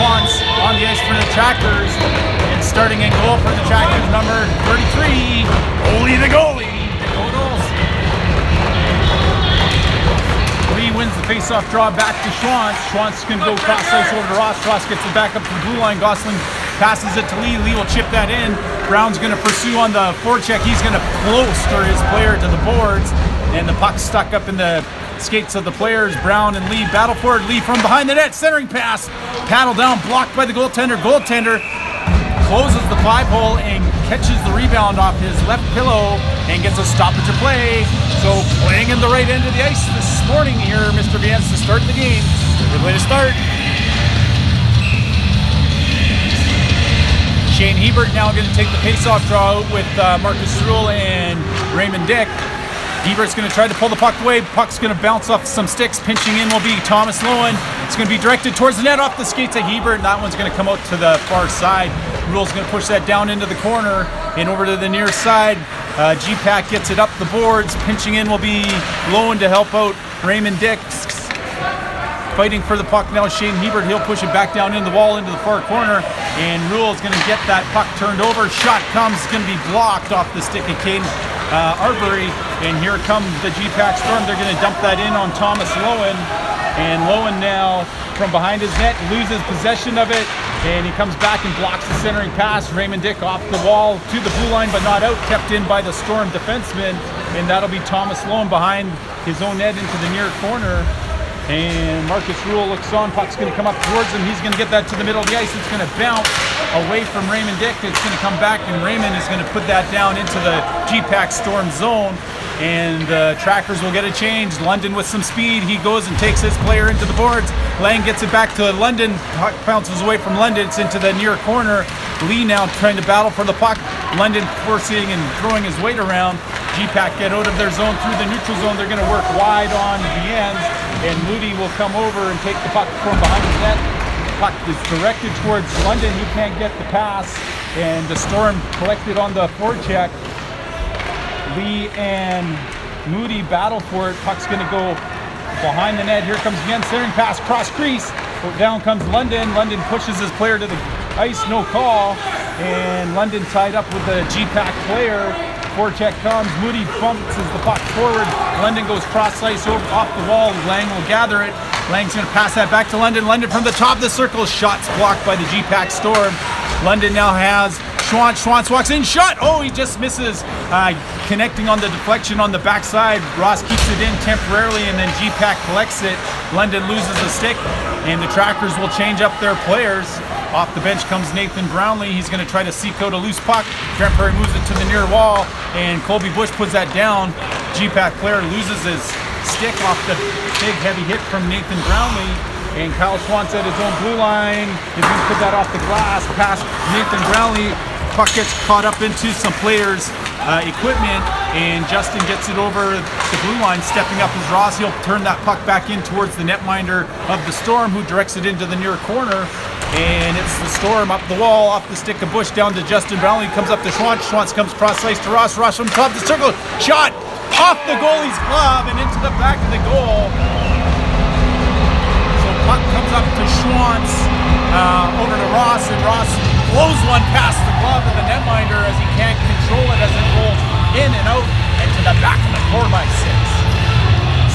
Schwantz on the ice for the Trackers. And starting in goal for the Trackers, number 33, Ole the goalie, Dakota Olsen. Lee wins the face-off draw back to Schwantz. Schwantz can go cross-ice over to Ross. Ross gets it back up to the blue line. Gosling passes it to Lee. Lee will chip that in. Brown's going to pursue on the forecheck. He's going to cloister his player to the boards. And the puck's stuck up in the skates of the players. Brown and Lee battle for it. Lee from behind the net. Centering pass. Paddle down. Blocked by the goaltender. Goaltender closes the 5-hole and catches the rebound off his left pillow and gets a stoppage of play. So playing in the right end of the ice this morning here, Mr. Vance, to start the game. Good way to start. Shane Hebert now going to take the face-off draw with Marcus Ruhl and Raymond Dick. Hebert's going to try to pull the puck away. Puck's going to bounce off some sticks. Pinching in will be Thomas Lowen. It's going to be directed towards the net off the skates of Hebert, and that one's going to come out to the far side. Ruhl's going to push that down into the corner and over to the near side. GPAC gets it up the boards. Pinching in will be Lowen to help out Raymond Dick. Fighting for the puck now, Shane Hebert. He'll push it back down in the wall into the far corner, and Ruhl's going to get that puck turned over. Shot comes, it's going to be blocked off the stick of Caden Arbery, and here comes the GPAC Storm. They're going to dump that in on Thomas Lowen, and Lowen now from behind his net loses possession of it, and he comes back and blocks the centering pass. Raymond Dick off the wall to the blue line, but not out, kept in by the Storm defenseman, and that'll be Thomas Lowen behind his own net into the near corner. And Marcus Ruhl looks on. Puck's going to come up towards him. He's going to get that to the middle of the ice. It's going to bounce away from Raymond Dick. It's going to come back, and Raymond is going to put that down into the GPAC Storm zone. And the Trackers will get a change. London with some speed. He goes and takes his player into the boards. Lang gets it back to London. Puck bounces away from London. It's into the near corner. Lee now trying to battle for the puck. London forcing and throwing his weight around. GPAC get out of their zone through the neutral zone. They're going to work wide on the ends, and Moody will come over and take the puck from behind the net. The puck is directed towards London. He can't get the pass, and the Storm collected on the forecheck. Lee and Moody battle for it. Puck's going to go behind the net. Here comes again, centering pass, cross crease. Down comes London. London pushes his player to the ice, no call, and London tied up with the GPAC player. Forecheck comes, Moody bumps the puck forward. London goes cross-ice off the wall. Lang will gather it. Lang's going to pass that back to London. London from the top of the circle. Shots blocked by the GPAC Storm. London now has Schwantz. Schwantz walks in, shot! Oh, he just misses. Connecting on the deflection on the backside. Ross keeps it in temporarily, and then GPAC collects it. London loses the stick, and the Trackers will change up their players. Off the bench comes Nathan Brownlee. He's going to try to seek out a loose puck. Trent Perry moves it to the near wall, and Colby Bush puts that down. GPAC player loses his stick off the big heavy hit from Nathan Brownlee, and Kyle Schwantz at his own blue line is going to put that off the glass past Nathan Brownlee. Puck gets caught up into some players' equipment, and Justin gets it over the blue line, stepping up as Ross. He'll turn that puck back in towards the netminder of the Storm, who directs it into the near corner. And it's the Storm up the wall, off the stick of Bush, down to Justin Brownlee. Comes up to Schwantz. Schwantz comes cross-ice to Ross. Ross from top of the circle. Shot off the goalie's glove and into the back of the goal. So puck comes up to Schwantz, over to Ross, and Ross blows one past the glove of the netminder as he can't control it as it rolls in and out and to the back of the 4x6.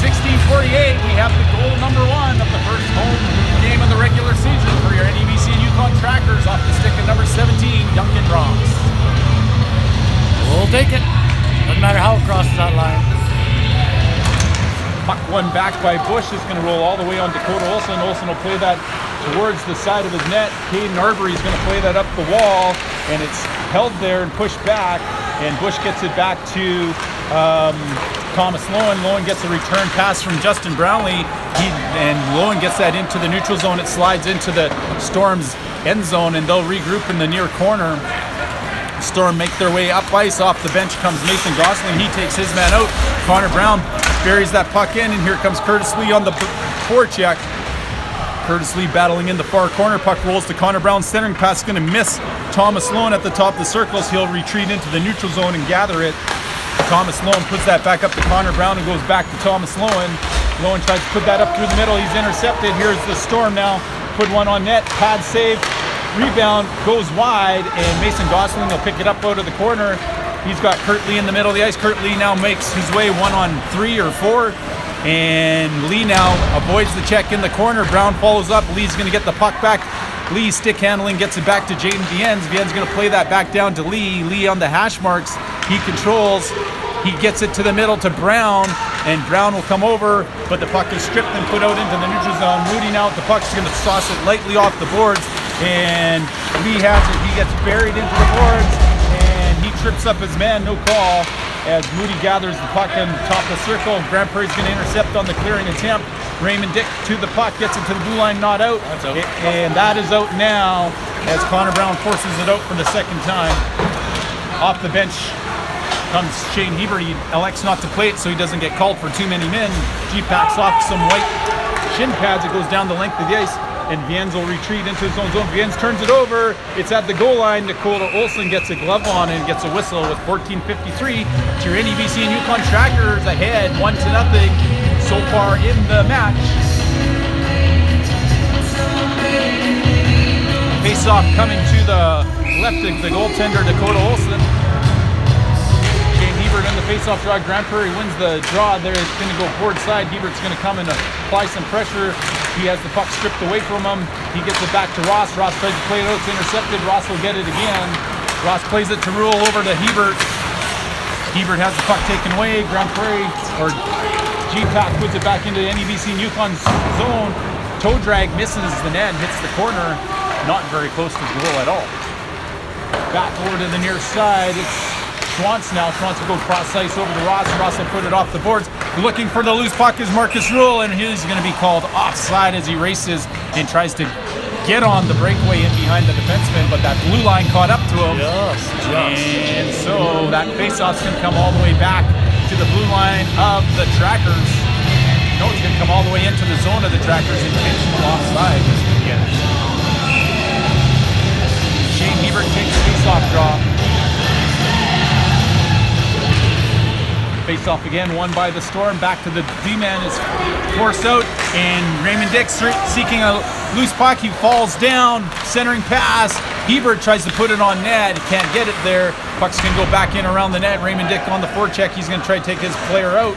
16:48, we have the goal number 1 of the first home game of the regular season for your NEBC and Yukon Trackers off the stick of number 17, Duncan Ross. We'll take it. Doesn't matter how it crosses that line. Puck won back by Bush is going to roll all the way on Dakota Olsen. Olsen will play that towards the side of his net. Caden Arbery is going to play that up the wall, and it's held there and pushed back, and Bush gets it back to Thomas Lowen. Lowen gets a return pass from Justin Brownlee, and Lowen gets that into the neutral zone. It slides into the Storm's end zone, and they'll regroup in the near corner. Storm make their way up ice. Off the bench comes Nathan Gosling. He takes his man out. Connor Brown buries that puck in, and here comes Curtis Lee on the forecheck. Curtis Lee battling in the far corner. Puck rolls to Connor Brown. Centering pass is going to miss Thomas Lowen at the top of the circles. He'll retreat into the neutral zone and gather it. Thomas Lowen puts that back up to Connor Brown and goes back to Thomas Lowen. Lowen tries to put that up through the middle. He's intercepted. Here's the Storm now put one on net. Pad save. Rebound goes wide, and Mason Gosling will pick it up out of the corner. He's got Kurt Lee in the middle of the ice. Kurt Lee now makes his way 1-on-3 or 4. And Lee now avoids the check in the corner. Brown follows up. Lee's going to get the puck back. Lee stick handling gets it back to Jaden Viens. Viens going to play that back down to Lee. Lee on the hash marks. He controls. He gets it to the middle to Brown, and Brown will come over, but the puck is stripped and put out into the neutral zone. Moody now, the puck's going to sauce it lightly off the boards, and Lee has it. He gets buried into the boards, and he trips up his man, no call, as Moody gathers the puck on top of the circle. Grand Prairie's going to intercept on the clearing attempt. Raymond Dick to the puck, gets it to the blue line, not out. That's out. And that is out now, as Connor Brown forces it out for the second time. Off the bench comes Shane Hebert. He elects not to play it so he doesn't get called for too many men. GPAC's off some white shin pads. It goes down the length of the ice, and Viens will retreat into his own zone. Viens turns it over. It's at the goal line. Dakota Olsen gets a glove on and gets a whistle with 14:53. It's your NEBC and Yukon Trackers ahead 1-0 so far in the match. Face-off coming to the left of the goaltender, Dakota Olsen. In the face-off draw, Grand Prairie wins the draw. There it's going to go forward side. Hebert's going to come and apply some pressure. He has the puck stripped away from him. He gets it back to Ross. Ross tries to play it out. It's intercepted. Ross will get it again. Ross plays it to Rule over to Hebert. Hebert has the puck taken away. Grand Prairie, or GPAC, puts it back into NEBC and Yukon's zone. Toe drag misses the net and hits the corner. Not very close to the goal at all. Back over to the near side. It's Schwantz now. Schwantz will go cross ice over to Ross. Ross will put it off the boards. Looking for the loose puck is Marcus Rule, and he's going to be called offside as he races and tries to get on the breakaway in behind the defenseman, but that blue line caught up to him. Yes. And so that faceoff's going to come all the way back to the blue line of the Trackers. No, it's going to come all the way into the zone of the Trackers. Intentional offside. Shane Hebert takes the faceoff draw. Face off again, won by the Storm. Back to the D-man is forced out, and Raymond Dick seeking a loose puck. He falls down, centering pass. Hebert tries to put it on net. He can't get it there. Puck's going to go back in around the net. Raymond Dick on the forecheck. He's going to try to take his player out,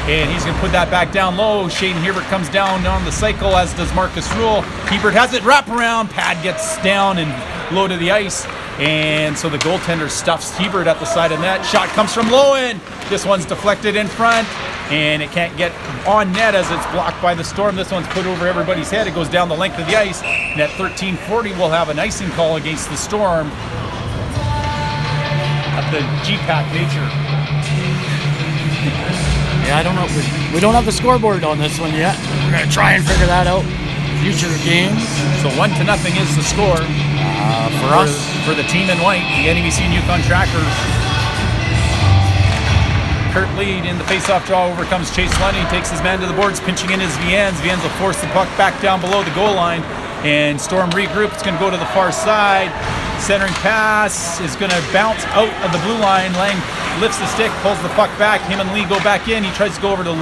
and he's going to put that back down low. Shane Hebert comes down on the cycle, as does Marcus Rule. Hebert has it wrap around. Pad gets down and low to the ice. And so the goaltender stuffs Hebert at the side of the net. Shot comes from Lowen. This one's deflected in front, and it can't get on net as it's blocked by the Storm. This one's put over everybody's head. It goes down the length of the ice. And at 13:40, we'll have an icing call against the Storm at the GPAC nature. Yeah, I don't know. We don't have the scoreboard on this one yet. We're going to try and figure that out. Future games. So 1-0 is the score For us. For the team in white, the NEBC and Yukon Trackers. Kurt Lee in the face-off draw overcomes Chase Lundy. He takes his man to the boards, pinching in his Viens. Viens will force the puck back down below the goal line, and Storm regroup. It's going to go to the far side. Centering pass is going to bounce out of the blue line. Lang lifts the stick, pulls the puck back. Him and Lee go back in. He tries to go over to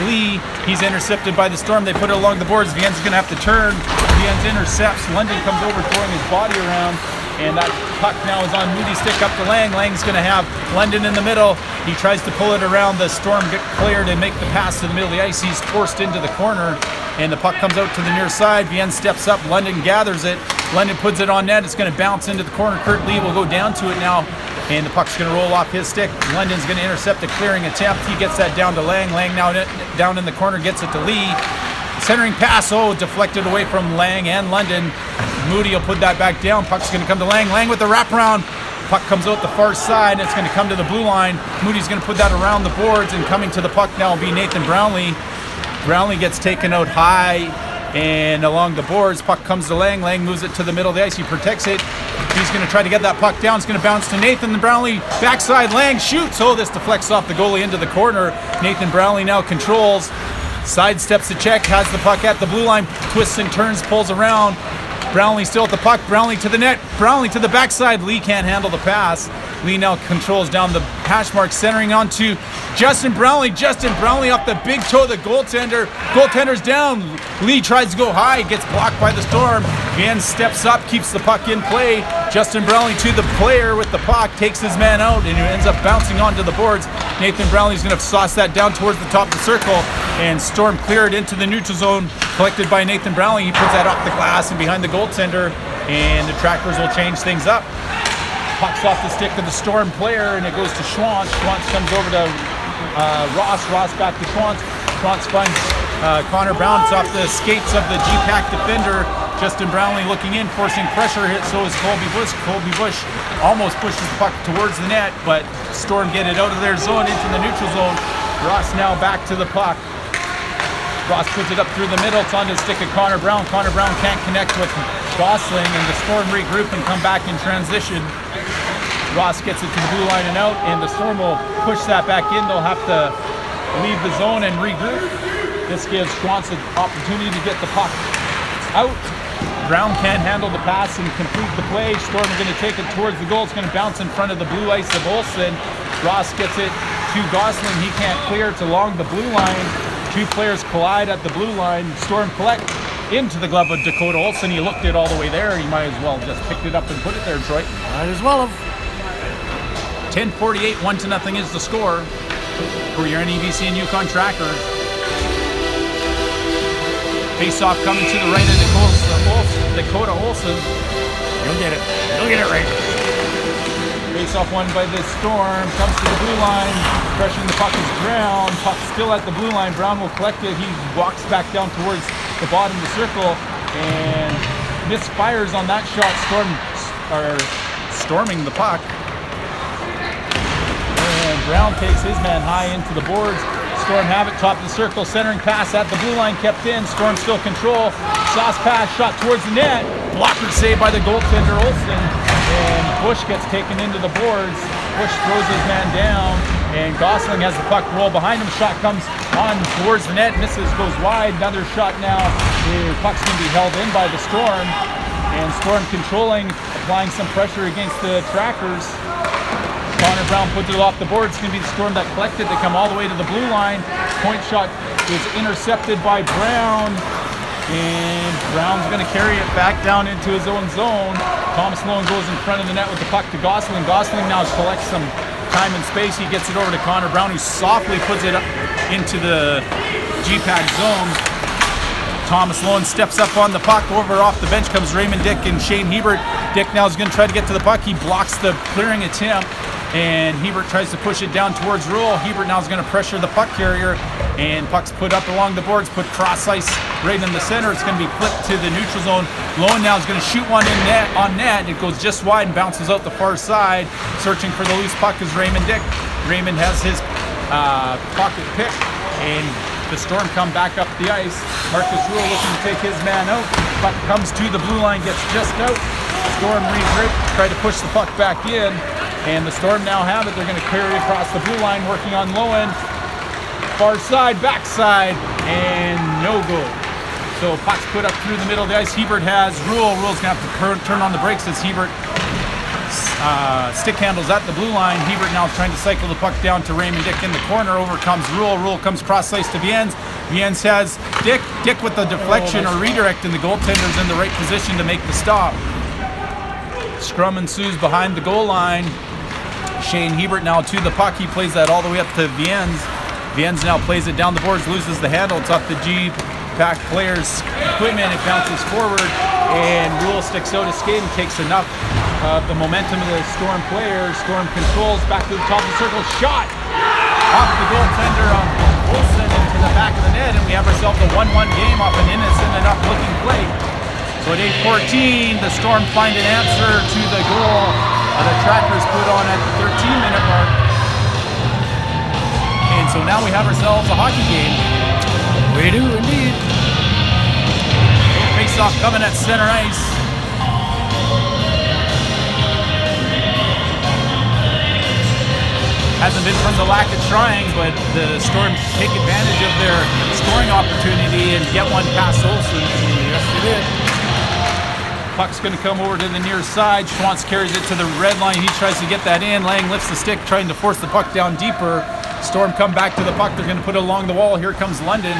Lee. He's intercepted by the Storm. They put it along the boards. Viens is going to have to turn. Viens intercepts. London comes over, throwing his body around. And that puck now is on Moody's stick up to Lang. Lang's going to have London in the middle. He tries to pull it around the Storm player to make the pass to the middle of the ice. He's forced into the corner, and the puck comes out to the near side. Viens steps up. London gathers it. London puts it on net. It's going to bounce into the corner. Kurt Lee will go down to it now, and the puck's going to roll off his stick. London's going to intercept a clearing attempt. He gets that down to Lang. Lang now down in the corner, gets it to Lee. Centering pass, deflected away from Lang and London. Moody will put that back down. Puck's going to come to Lang. Lang with the wraparound. Puck comes out the far side, and it's going to come to the blue line. Moody's going to put that around the boards, and coming to the puck now will be Nathan Brownlee. Brownlee gets taken out high and along the boards. Puck comes to Lang. Lang moves it to the middle of the ice. He protects it. He's going to try to get that puck down. It's going to bounce to Nathan. The Brownlee backside. Lang shoots. This deflects off the goalie into the corner. Nathan Brownlee now controls. Sidesteps the check, has the puck at the blue line, twists and turns, pulls around. Brownlee still at the puck. Brownlee to the net. Brownlee to the backside. Lee can't handle the pass. Lee now controls down the hash mark, centering onto Justin Brownlee. Justin Brownlee off the big toe of the goaltender. Goaltender's down. Lee tries to go high, gets blocked by the Storm. Viens steps up, keeps the puck in play. Justin Brownlee to the player with the puck, takes his man out, and he ends up bouncing onto the boards. Nathan Brownlee's going to sauce that down towards the top of the circle, and Storm cleared into the neutral zone, collected by Nathan Brownlee. He puts that off the glass and behind the goaltender, and the Trackers will change things up. Puck's off the stick of the Storm player, and it goes to Schwantz. Schwantz comes over to Ross. Ross back to Schwantz. Schwantz finds Connor Brown. It's off the skates of the GPAC defender. Justin Brownlee looking in, forcing pressure. Hit, so is Colby Bush. Colby Bush almost pushes the puck towards the net, but Storm get it out of their zone into the neutral zone. Ross now back to the puck. Ross puts it up through the middle. It's on the stick of Connor Brown. Connor Brown can't connect with Gosling, and the Storm regroup and come back in transition. Ross gets it to the blue line and out, and the Storm will push that back in. They'll have to leave the zone and regroup. This gives Schwantz an opportunity to get the puck out. Brown can't handle the pass and complete the play. Storm are going to take it towards the goal. It's going to bounce in front of the blue ice of Olsen. Ross gets it to Gosling. He can't clear. It's along the blue line. Two players collide at the blue line. Storm collect into the glove of Dakota Olsen. He looked it all the way there. He might as well just picked it up and put it there, Troy. Might as well have. 10:48, 1-0 is the score for your NEBC and Yukon Trackers. Face-off coming to the right of Dakota Olsen. You'll get it. You'll get it right. Face-off won by the Storm. Comes to the blue line. Pressuring the puck is Brown. Puck still at the blue line. Brown will collect it. He walks back down towards the bottom of the circle and misfires on that shot. Storm are storming the puck. And Brown takes his man high into the boards. Storm have it, top of the circle, centering pass at the blue line, kept in. Storm still control. Sauce pass, shot towards the net. Blocker saved by the goaltender Olsen. And Bush gets taken into the boards. Bush throws his man down, and Gosling has the puck roll behind him. Shot comes on towards the net, misses, goes wide. Another shot now. The puck's going to be held in by the Storm. And Storm controlling, applying some pressure against the Trackers. Connor Brown puts it off the board. It's going to be the Storm that collected. They come all the way to the blue line. Point shot is intercepted by Brown. And Brown's going to carry it back down into his own zone. Thomas Lowen goes in front of the net with the puck to Gosling. Gosling now collects some time and space. He gets it over to Connor Brown, who softly puts it up into the GPAC zone. Thomas Lowen steps up on the puck. Over off the bench comes Raymond Dick and Shane Hebert. Dick now is going to try to get to the puck. He blocks the clearing attempt, and Hebert tries to push it down towards Rule. Hebert now is going to pressure the puck carrier, and puck's put up along the boards, put cross ice right in the center. It's going to be flipped to the neutral zone. Lowen now is going to shoot one in net on net. It goes just wide and bounces out the far side. Searching for the loose puck is Raymond Dick. Raymond has his pocket pick, and the Storm come back up the ice. Marcus Rule looking to take his man out. Puck comes to the blue line, gets just out. Storm regroup, try to push the puck back in, and the Storm now have it. They're going to carry across the blue line, working on Lowen. Far side, backside, and no good. So puck's put up through the middle of the ice. Hebert has Rule. Rule's going to have to turn on the brakes as Hebert stick handles at the blue line. Hebert now trying to cycle the puck down to Raymond Dick in the corner. Over comes Rule. Rule comes cross ice to Viens. Viens has Dick. Dick with the deflection or redirect, and the goaltender's in the right position to make the stop. Scrum ensues behind the goal line. Shane Hebert now to the puck. He plays that all the way up to Viens. Viens now plays it down the boards, loses the handle. It's off the GPAC player's equipment. It bounces forward, and Rule sticks out his skate and takes enough of the momentum of the Storm players. Storm controls back to the top of the circle. Shot off the goaltender on Olsen into the back of the net, and we have ourselves a 1-1 game off an innocent enough looking play. So at 8:14, the Storm find an answer to the goal the Trackers put on at the 13-minute mark. And so now we have ourselves a hockey game. We do indeed. Face-off coming at center ice. Hasn't been from the lack of trying, but the Storm take advantage of their scoring opportunity and get one past Olsen. Yes, they did. Puck's going to come over to the near side. Schwantz carries it to the red line. He tries to get that in. Lang lifts the stick, trying to force the puck down deeper. Storm come back to the puck. They're going to put it along the wall. Here comes London.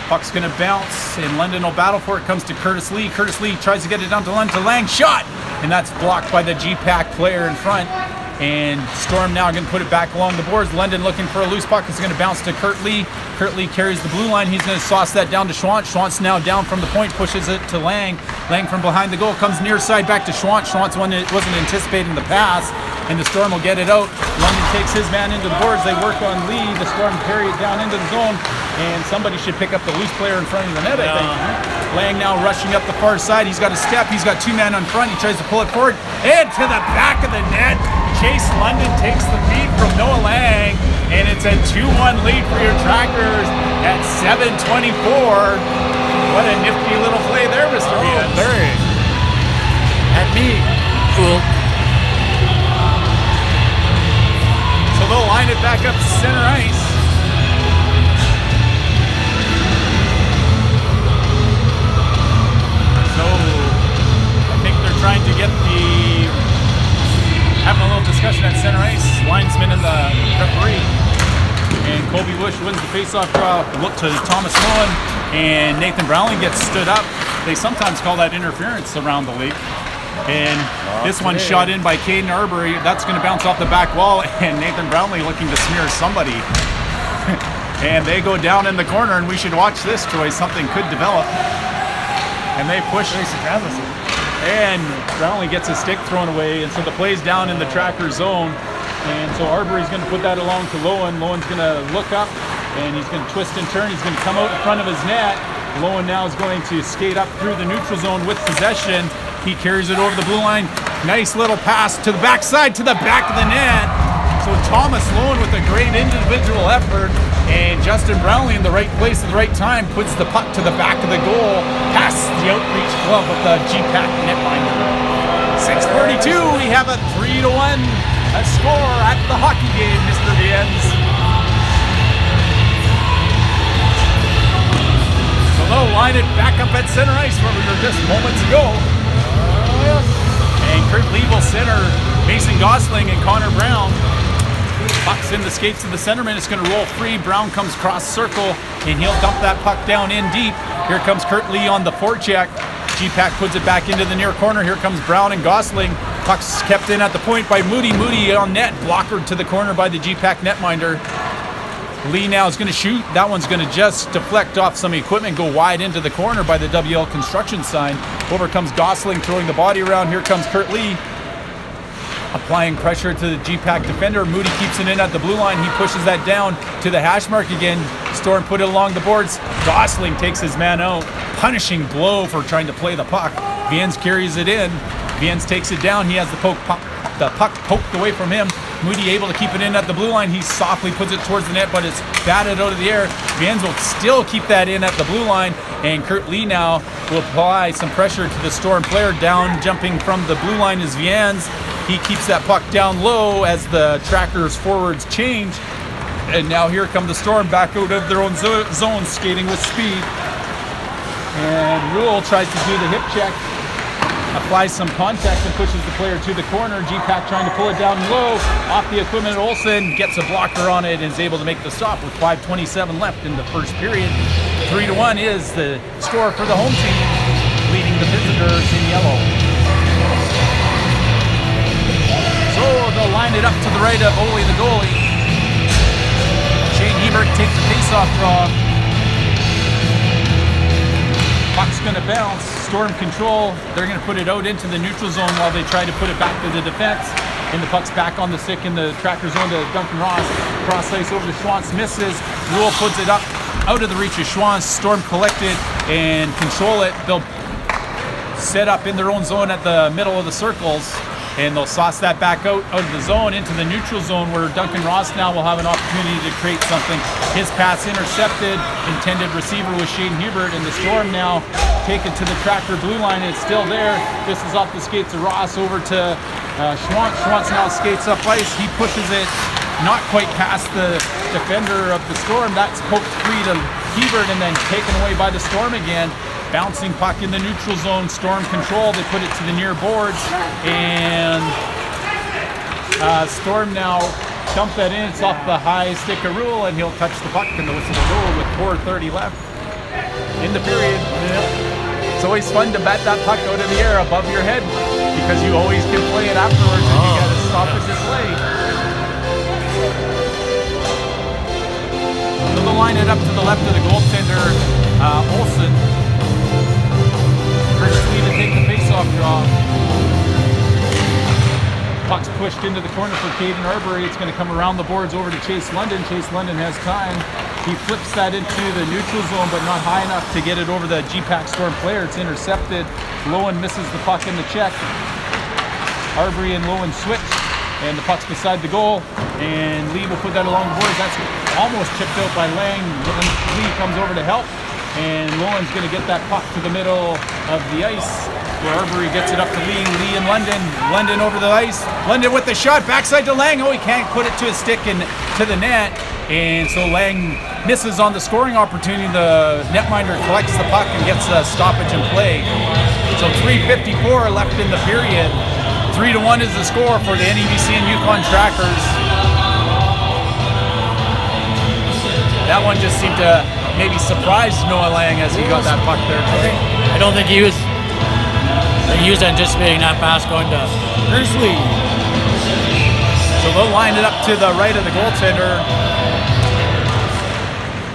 Puck's going to bounce, and London will battle for it. Comes to Curtis Lee. Curtis Lee tries to get it down to London. To Lang. Shot! And that's blocked by the GPAC player in front. And Storm now going to put it back along the boards. London looking for a loose puck. It's going to bounce to Kurt Lee. Kurt Lee carries the blue line. He's going to sauce that down to Schwantz. Schwantz now down from the point, pushes it to Lang. Lang from behind the goal comes near side back to Schwantz. Schwantz wasn't anticipating the pass, and the Storm will get it out. London takes his man into the boards. They work on Lee. The Storm carry it down into the zone, and somebody should pick up the loose player in front of the net, I think. Lang now rushing up the far side. He's got a step. He's got two men on front. He tries to pull it forward, and to the back of the net. Chase London takes the feed from Noah Lang, and it's a 2-1 lead for your Trackers at 7:24. What a nifty little play there, Mr. Ian. Very. At me, fool. So they'll line it back up to center ice. So I think they're trying to get having a little discussion at center ice, linesman and the referee. And Colby Bush wins the faceoff draw. Look to Thomas Lowen, and Nathan Brownlee gets stood up. They sometimes call that interference around the league. And this one shot in by Caden Arbery. That's going to bounce off the back wall, and Nathan Brownlee looking to smear somebody. And they go down in the corner, and we should watch this, Troy. Something could develop. And they push. And Brownlee gets his stick thrown away, and so the play's down in the Tracker zone. And so Arbery's going to put that along to Lowen. Lowen's going to look up, and he's going to twist and turn. He's going to come out in front of his net. Lowen now is going to skate up through the neutral zone with possession. He carries it over the blue line. Nice little pass to the backside, to the back of the net. So Thomas Lowen with a great individual effort, and Justin Brownlee in the right place at the right time puts the puck to the back of the goal, past the outreach glove of the GPAC netminder. 6:42, we have a 3-1 score at the hockey game, Mr. Viennes. So they'll line it back up at center ice where we were just moments ago. And Kurt Lee will center Mason Gosling and Connor Brown. Puck's in the skates of the centerman. It's going to roll free. Brown comes cross circle, and he'll dump that puck down in deep. Here comes Kurt Lee on the forecheck. GPAC puts it back into the near corner. Here comes Brown and Gosling. Puck's kept in at the point by Moody. Moody on net, blocker to the corner by the GPAC netminder. Lee now is going to shoot. That one's going to just deflect off some equipment, go wide into the corner by the WL construction sign. Over comes Gosling throwing the body around. Here comes Kurt Lee, applying pressure to the GPAC defender. Moody keeps it in at the blue line. He pushes that down to the hash mark again. Storm put it along the boards. Gosling takes his man out. Punishing blow for trying to play the puck. Viennes carries it in. Viennes takes it down. He has the puck poked away from him. Moody able to keep it in at the blue line. He softly puts it towards the net, but it's batted out of the air. Viennes will still keep that in at the blue line, and Kurt Lee now will apply some pressure to the Storm player. Down jumping from the blue line is Viennes. He keeps that puck down low as the Trackers forwards change. And now here come the Storm back out of their own zone, skating with speed. And Rule tries to do the hip check, applies some contact and pushes the player to the corner. GPAC trying to pull it down low off the equipment. Olsen gets a blocker on it and is able to make the stop with 5:27 left in the first period. 3-1 is the score for the home team, leading the visitors in yellow. So they'll line it up to the right of Ole the goalie. Shane Hebert takes the face-off draw. Puck's going to bounce. Storm control. They're going to put it out into the neutral zone while they try to put it back to the defense. And the puck's back on the stick in the Tracker zone to Duncan Ross. Cross ice over to Schwantz, misses. Rule puts it up out of the reach of Schwantz. Storm collect it and control it. They'll set up in their own zone at the middle of the circles, and they'll sauce that back out of the zone into the neutral zone where Duncan Ross now will have an opportunity to create something. His pass intercepted. Intended receiver was Shane Hubert, and the Storm now take it to the Tracker blue line. It's still there. This is off the skates of Ross over to Schwantz. Schwantz now skates up ice. He pushes it not quite past the defender of the Storm. That's poked free to Hebert and then taken away by the Storm again. Bouncing puck in the neutral zone, Storm control, they put it to the near boards, and Storm now dump that in, it's off the high stick of Rule, and he'll touch the puck, and the whistle will go with 4:30 left in the period. It's always fun to bat that puck out of the air above your head, because you always can play it afterwards, and you gotta stop it this way. So they'll line it up to the left of the goaltender, Olsen. First lead to take the face-off draw. Puck's pushed into the corner for Caden Arbery. It's going to come around the boards over to Chase London. Chase London has time. He flips that into the neutral zone, but not high enough to get it over the GPAC Storm player. It's intercepted. Lowen misses the puck in the check. Arbery and Lowen switch, and the puck's beside the goal. And Lee will put that along the boards. That's almost chipped out by Lang. Lee comes over to help, and Lowen's going to get that puck to the middle of the ice, where Arbery gets it up to Lee. Lee and London. London over the ice. London with the shot, backside to Lang. Oh, he can't put it to his stick and to the net. And so Lang misses on the scoring opportunity. The netminder collects the puck and gets a stoppage in play. So 3:54 left in the period. 3-1 is the score for the NEBC and Yukon Trackers. That one just seemed to maybe surprise Noah Lang as he got that puck there. I don't think he was anticipating that pass going to Bruce Lee. So they'll line it up to the right of the goaltender.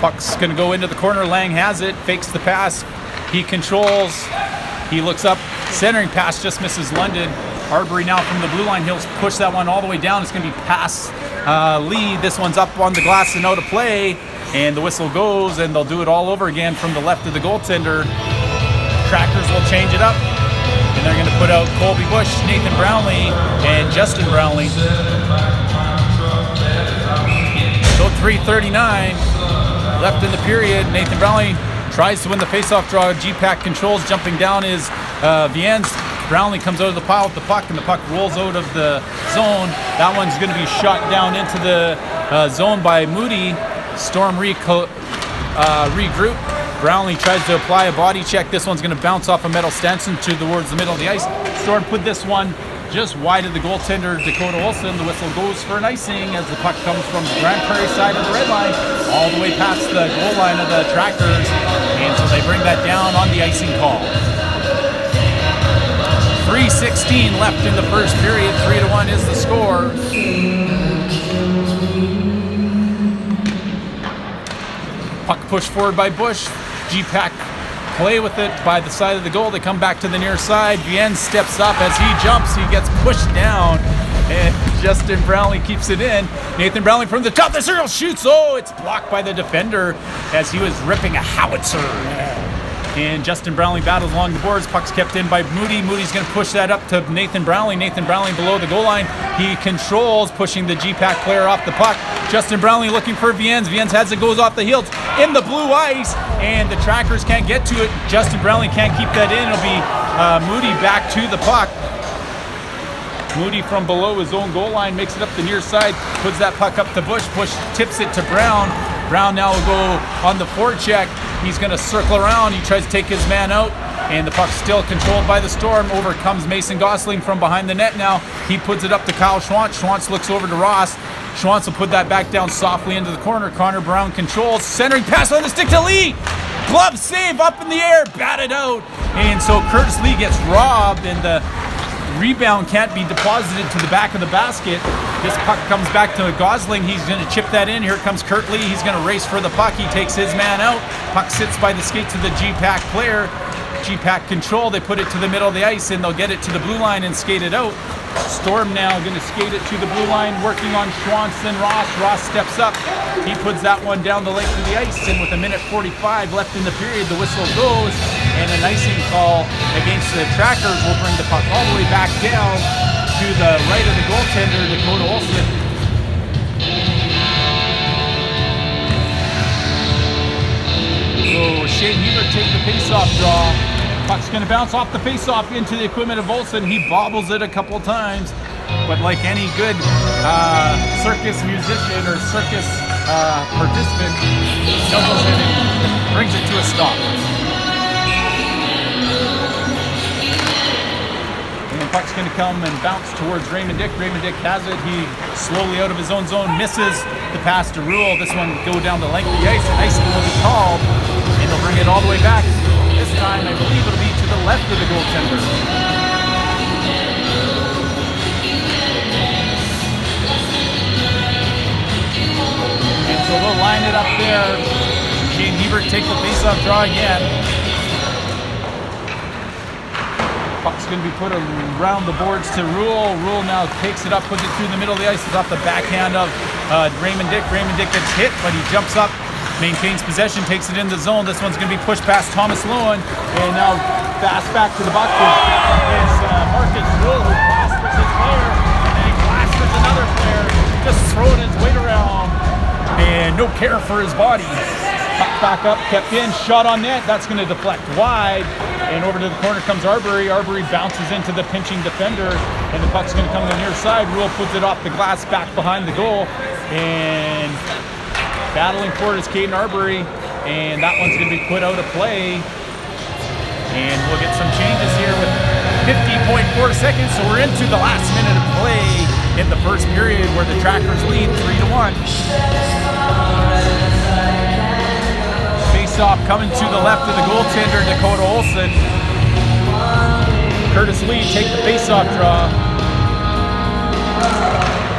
Puck's going to go into the corner. Lang has it, fakes the pass. He controls. He looks up. Centering pass just misses London. Arbery now from the blue line. He'll push that one all the way down. It's going to be past Lee. This one's up on the glass and out of play. And the whistle goes, and they'll do it all over again from the left of the goaltender. Trackers will change it up. And they're going to put out Colby Bush, Nathan Brownlee, and Justin Brownlee. So 3:39 left in the period. Nathan Brownlee tries to win the faceoff draw. GPAC controls. Jumping down is Viens. Brownlee comes out of the pile with the puck, and the puck rolls out of the zone. That one's going to be shot down into the zone by Moody. Storm regroup. Brownlee tries to apply a body check. This one's going to bounce off a metal stanchion towards the middle of the ice. Storm put this one just wide of the goaltender, Dakota Olsen. The whistle goes for an icing as the puck comes from the Grand Prairie side of the red line all the way past the goal line of the Trackers. And so they bring that down on the icing call. 3:16 left in the first period. 3-1 is the score. Puck pushed forward by Bush. GPAC play with it by the side of the goal. They come back to the near side. Viens steps up. As he jumps, he gets pushed down, and Justin Brownlee keeps it in. Nathan Brownlee from the top. The circle shoots. Oh, it's blocked by the defender as he was ripping a howitzer. And Justin Brownlee battles along the boards. Puck's kept in by Moody. Moody's going to push that up to Nathan Brownlee. Nathan Brownlee below the goal line. He controls, pushing the GPAC player off the puck. Justin Brownlee looking for Viens. Viens has it, goes off the heels in the blue ice, and the Trackers can't get to it. Justin Brownlee can't keep that in. It'll be Moody back to the puck. Moody from below his own goal line makes it up the near side, puts that puck up to Bush. Bush tips it to Brown. Brown now will go on the forecheck. He's going to circle around. He tries to take his man out, and the puck's still controlled by the Storm. Over comes Mason Gosling from behind the net now. He puts it up to Kyle Schwantz. Schwantz looks over to Ross. Schwantz will put that back down softly into the corner. Connor Brown controls. Centering pass on the stick to Lee. Glove save up in the air. Batted out. And so Curtis Lee gets robbed, and the rebound can't be deposited to the back of the basket. This puck comes back to Gosling. He's going to chip that in. Here comes Kurt Lee. He's going to race for the puck. He takes his man out. Puck sits by the skates of the GPAC player. GPAC control. They put it to the middle of the ice, and they'll get it to the blue line and skate it out. Storm now going to skate it to the blue line, working on Schwantz and Ross. Ross steps up. He puts that one down the length of the ice, and with 1:45 left in the period, the whistle goes, and an icing call against the Trackers will bring the puck all the way back down to the right of the goaltender, Dakota Olsen. So Shane Hebert takes the face-off draw. Puck's going to bounce off the face-off into the equipment of Olsen. He bobbles it a couple times, but like any good circus musician or circus participant, stumbles it and brings it to a stop. puck's going to come and bounce towards Raymond Dick. Raymond Dick has it. He slowly out of his own zone misses the pass to Rule. This one go down the length of the ice, and icing will be called, and they'll bring it all the way back. This time, I believe it'll be to the left of the goaltender. And so they'll line it up there. Shane Hebert take the face-off draw again. Puck's going to be put around the boards to Rule. Rule now takes it up, puts it through the middle of the ice. It's off the backhand of Raymond Dick. Raymond Dick gets hit, but he jumps up, maintains possession, takes it in the zone. This one's going to be pushed past Thomas Lowen, and now fast back to the buck is Marcus Rule, who blasters his player, and then he blasters another player, just throwing his weight around, and no care for his body. Puck back up, kept in, shot on net. That's going to deflect wide. And over to the corner comes Arbery. Arbery bounces into the pinching defender, and the puck's going to come to the near side. Rule puts it off the glass back behind the goal, and battling for it is Caden Arbery, and that one's going to be put out of play. And we'll get some changes here with 50.4 seconds, so we're into the last minute of play in the first period, where the Trackers lead 3-1. Face-off coming to the left of the goaltender, Dakota Olsen. Curtis Lee take the face-off draw.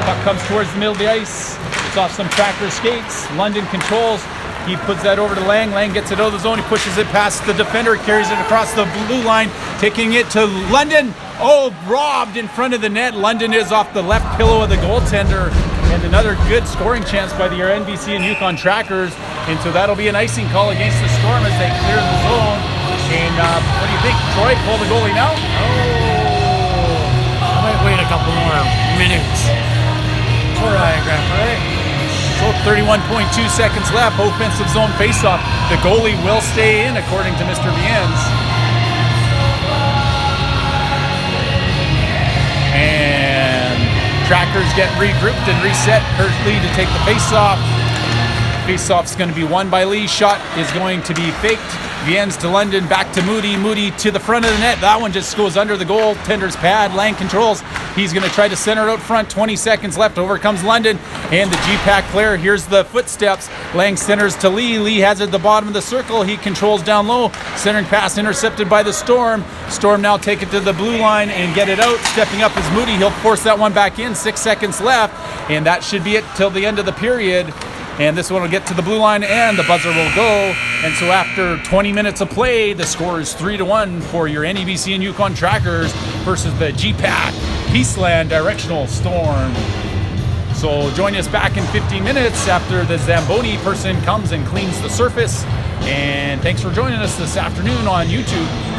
Puck comes towards the middle of the ice. It's off some Tracker skates. London controls. He puts that over to Lang. Lang gets it out of the zone. He pushes it past the defender, carries it across the blue line, taking it to London. Oh, robbed in front of the net. London is off the left pillow of the goaltender. And another good scoring chance by the NBC and Yukon Trackers. And so that'll be an icing call against the Storm as they clear the zone. And what do you think, Troy? Pull the goalie now? Oh, I might wait a couple more minutes for diagram, right? So 31.2 seconds left. Offensive zone faceoff. The goalie will stay in, according to Mr. Viens. And Trackers get regrouped and reset. Kurt Lee to take the faceoff. Faceoff's going to be won by Lee. Shot is going to be faked. Viens to London, back to Moody. Moody to the front of the net. That one just goes under the goaltender's pad. Lang controls. He's going to try to center it out front. 20 seconds left. Over comes London. And the GPAC player. Here's the footsteps. Lang centers to Lee. Lee has it at the bottom of the circle. He controls down low. Centering pass intercepted by the Storm. Storm now take it to the blue line and get it out. Stepping up is Moody. He'll force that one back in. 6 seconds left. And that should be it till the end of the period. And this one will get to the blue line, and the buzzer will go. And so after 20 minutes of play, the score is 3-1 for your NEBC and Yukon Trackers versus the GPAC Peaceland Directional Storm. So join us back in 15 minutes after the Zamboni person comes and cleans the surface. And thanks for joining us this afternoon on YouTube.